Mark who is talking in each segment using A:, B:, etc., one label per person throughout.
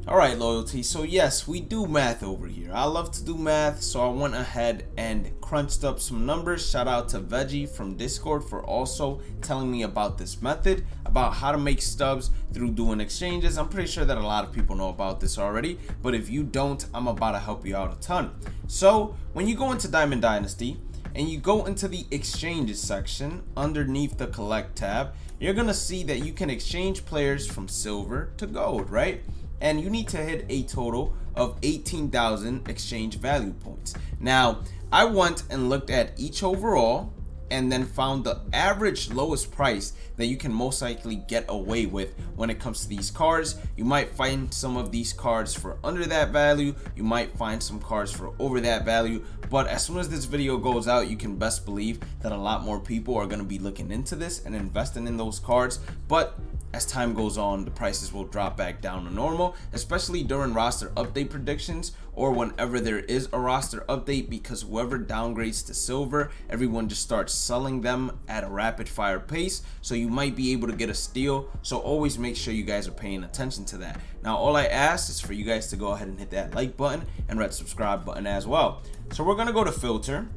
A: Alright, loyalty. So yes, we do math over here. I love to do math, so I went ahead and crunched up some numbers. Shout out to Veggie from Discord for also telling me about this method, about how to make stubs through doing exchanges. I'm pretty sure that a lot of people know about this already, but if you don't, I'm about to help you out a ton. So when you go into Diamond Dynasty and you go into the exchanges section underneath the collect tab, you're gonna see that you can exchange players from silver to gold, right? And you need to hit a total of 18,000 exchange value points. Now, I went and looked at each overall and then found the average lowest price that you can most likely get away with when it comes to these cards. You might find some of these cards for under that value, you might find some cards for over that value, but as soon as this video goes out, you can best believe that a lot more people are going to be looking into this and investing in those cards. But as time goes on, the prices will drop back down to normal, especially during roster update predictions or whenever there is a roster update, because whoever downgrades to silver, everyone just starts selling them at a rapid fire pace, so you might be able to get a steal. So always make sure you guys are paying attention to that. Now all I ask is for you guys to go ahead and hit that like button and red subscribe button as well. So we're gonna go to filter.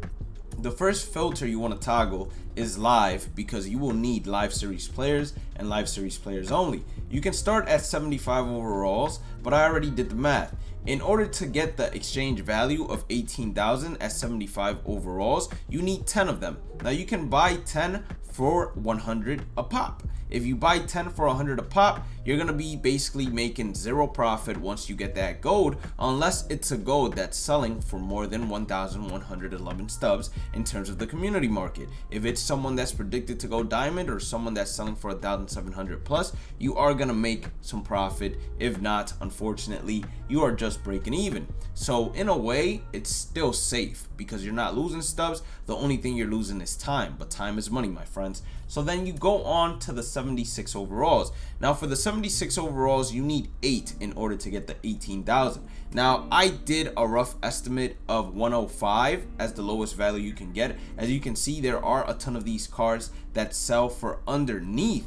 A: The first filter you want to toggle is live, because you will need live series players and live series players only. You can start at 75 overalls, but I already did the math. In order to get the exchange value of 18,000 at 75 overalls, you need 10 of them. Now you can buy 10 for 100 a pop. If you buy 10 for 100 a pop, you're gonna be basically making zero profit once you get that gold, unless it's a gold that's selling for more than 1,111 stubs in terms of the community market. If it's someone that's predicted to go diamond or someone that's selling for 1,700 plus, you are gonna make some profit. If not, unfortunately, you are just breaking even. So in a way, it's still safe because you're not losing stubs. The only thing you're losing is time, but time is money, my friends. So then you go on to the 76 overalls. Now for the 76 overalls, you need 8 in order to get the 18,000. Now I did a rough estimate of 105 as the lowest value you can get. As you can see, there are a ton of these cards that sell for underneath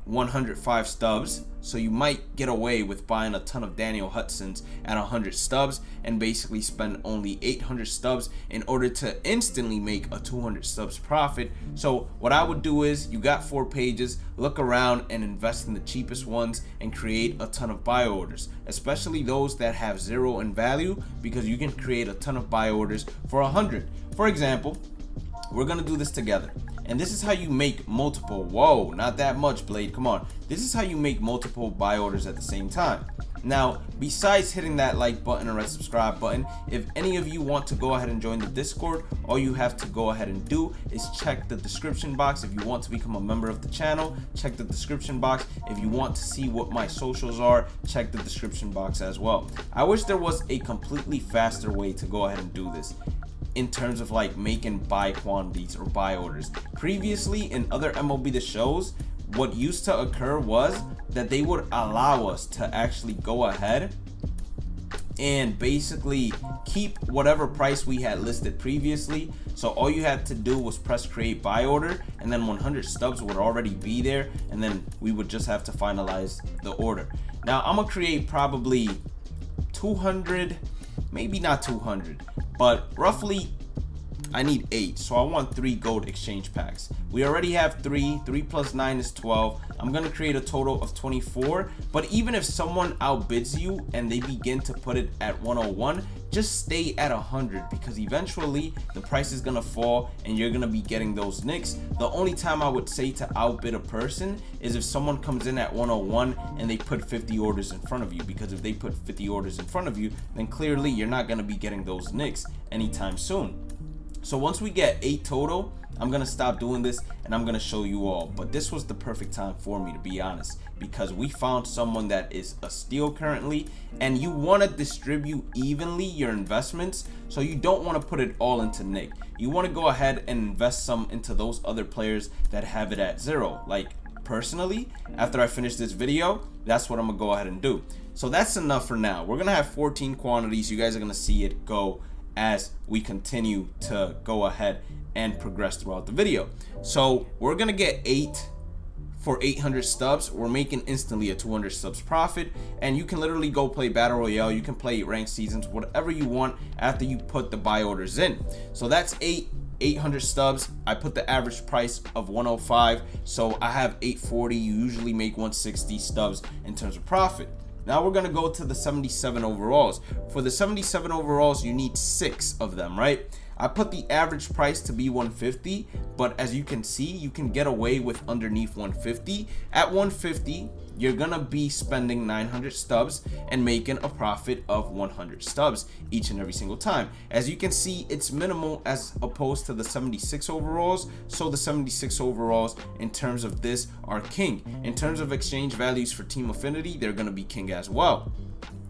A: 105 stubs, so you might get away with buying a ton of Daniel Hudson's at 100 stubs and basically spend only 800 stubs in order to instantly make a 200 stubs profit. So what I would do is, you got 4 pages, look around and invest in the cheapest ones and create a ton of buy orders, especially those that have 0 in value, because you can create a ton of buy orders for 100. For example, we're gonna do this together. And this is how you make multiple, whoa, not that much, Blade, come on. This is how you make multiple buy orders at the same time. Now, besides hitting that like button and red subscribe button, if any of you want to go ahead and join the Discord, all you have to go ahead and do is check the description box. If you want to become a member of the channel, check the description box. If you want to see what my socials are, check the description box as well. I wish there was a completely faster way to go ahead and do this in terms of like making buy quantities or buy orders. Previously in other MLB The Shows, what used to occur was that they would allow us to actually go ahead and basically keep whatever price we had listed previously. So all you had to do was press create buy order, and then 100 stubs would already be there, and then we would just have to finalize the order. Now I'm gonna create probably 200, maybe not 200, but roughly I need 8, so I want 3 gold exchange packs. We already have 3 plus 9 is 12. I'm gonna create a total of 24, but even if someone outbids you and they begin to put it at 101, just stay at 100, because eventually the price is gonna fall and you're gonna be getting those nicks. The only time I would say to outbid a person is if someone comes in at 101 and they put 50 orders in front of you, because if they put 50 orders in front of you, then clearly you're not gonna be getting those nicks anytime soon. So once we get 8 total, I'm gonna stop doing this and I'm gonna show you all. But this was the perfect time for me, to be honest, because we found someone that is a steal currently, and you want to distribute evenly your investments, so you don't want to put it all into Nick. You want to go ahead and invest some into those other players that have it at 0. Like personally, after I finish this video, that's what I'm gonna go ahead and do. So that's enough for now. We're gonna have 14 quantities. You guys are gonna see it go as we continue to go ahead and progress throughout the video. So we're gonna get 8 for 800 stubs, we're making instantly a 200 stubs profit. And you can literally go play battle royale, you can play ranked seasons, whatever you want after you put the buy orders in. So that's 800 stubs. I put the average price of 105, so I have 840. You usually make 160 stubs in terms of profit. Now we're gonna go to the 77 overalls. For the 77 overalls, you need 6 of them, right? I put the average price to be 150, but as you can see, you can get away with underneath 150. At 150, you're gonna be spending 900 stubs and making a profit of 100 stubs each and every single time. As you can see, it's minimal as opposed to the 76 overalls. So the 76 overalls in terms of this are king. In terms of exchange values for team affinity, they're gonna be king as well.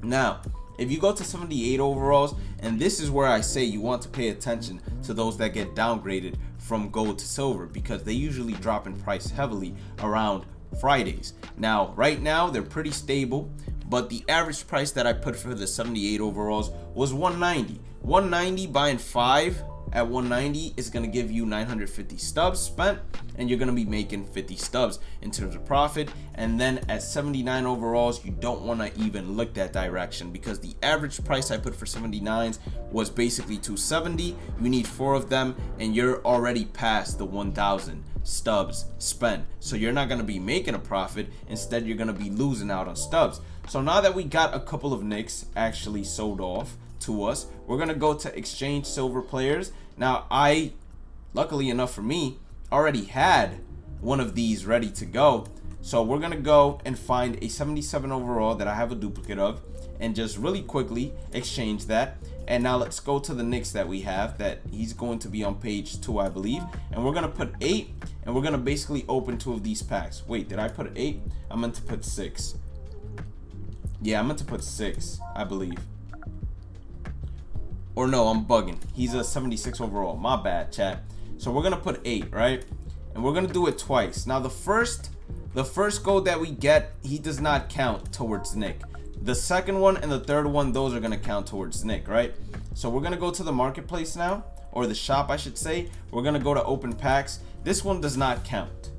A: Now, if you go to 78 overalls, and this is where I say you want to pay attention to those that get downgraded from gold to silver, because they usually drop in price heavily around Fridays. Now, right now, they're pretty stable, but the average price that I put for the 78 overalls was 190. 190 buying 5 at 190 is going to give you 950 stubs spent, and you're going to be making 50 stubs in terms of profit. And then at 79 overalls, you don't want to even look that direction, because the average price I put for 79s was basically 270. You need 4 of them, and you're already past the 1,000 stubs spent, so you're not going to be making a profit. Instead, you're going to be losing out on stubs. So now that we got a couple of nicks actually sold off to us, we're going to go to exchange silver players. Now, I, luckily enough for me, already had one of these ready to go, so we're going to go and find a 77 overall that I have a duplicate of and just really quickly exchange that. And now let's go to the nicks that we have, that he's going to be on page 2, I believe, and we're going to put 8, and we're going to basically open 2 of these packs. Wait, did I put 8? I meant to put 6. Yeah, I meant to put 6, I believe. Or no, I'm bugging. He's a 76 overall. My bad, chat. So we're gonna put 8, right? And we're gonna do it twice. Now the first gold that we get, he does not count towards Nick. The second one and the third one, those are gonna count towards Nick, right? So we're gonna go to the marketplace now, or the shop, I should say. We're gonna go to open packs. This one does not count,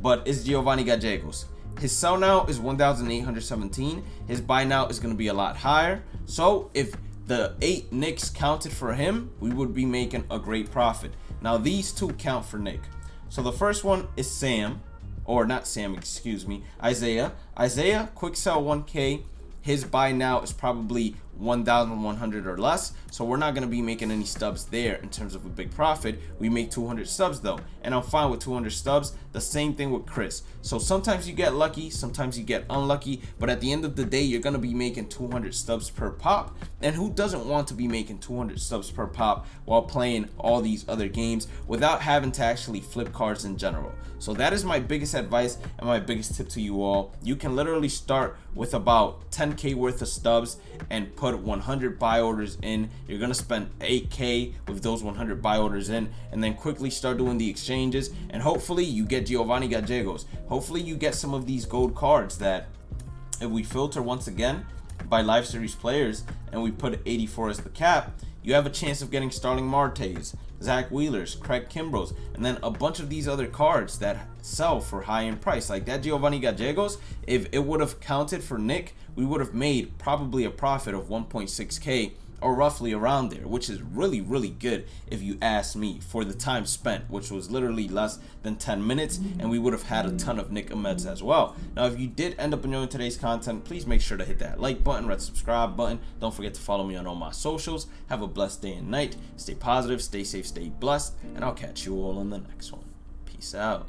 A: but it's Giovanni Gallegos. His sell now is 1,817. His buy now is gonna be a lot higher. So if the 8 nicks counted for him, we would be making a great profit. Now these 2 count for Nick. So the first one is Sam, or not Sam, excuse me, Isaiah. Isaiah, quick sell 1K. His buy now is probably 1,100 or less, so we're not going to be making any stubs there in terms of a big profit. We make 200 stubs though, and I'm fine with 200 stubs. The same thing with Chris. So sometimes you get lucky, sometimes you get unlucky, but at the end of the day, you're going to be making 200 stubs per pop. And who doesn't want to be making 200 stubs per pop while playing all these other games without having to actually flip cards in general? So that is my biggest advice and my biggest tip to you all. You can literally start with about 10K worth of stubs and put 100 buy orders in. You're gonna spend 8K with those 100 buy orders in, and then quickly start doing the exchanges, and hopefully you get Giovanni Gallegos. Hopefully you get some of these gold cards that, if we filter once again by live series players and we put 84 as the cap, you have a chance of getting Starling Martes, Zach Wheelers, Craig Kimbroughs, and then a bunch of these other cards that sell for high in price. Like that Giovanni Gallegos, if it would have counted for Nick, we would have made probably a profit of 1.6K or roughly around there, which is really, really good if you ask me, for the time spent, which was literally less than 10 minutes, and we would have had a ton of Nick Ahmeds as well. Now, if you did end up enjoying today's content, please make sure to hit that like button, red subscribe button. Don't forget to follow me on all my socials. Have a blessed day and night. Stay positive, stay safe, stay blessed, and I'll catch you all on the next one. Peace out.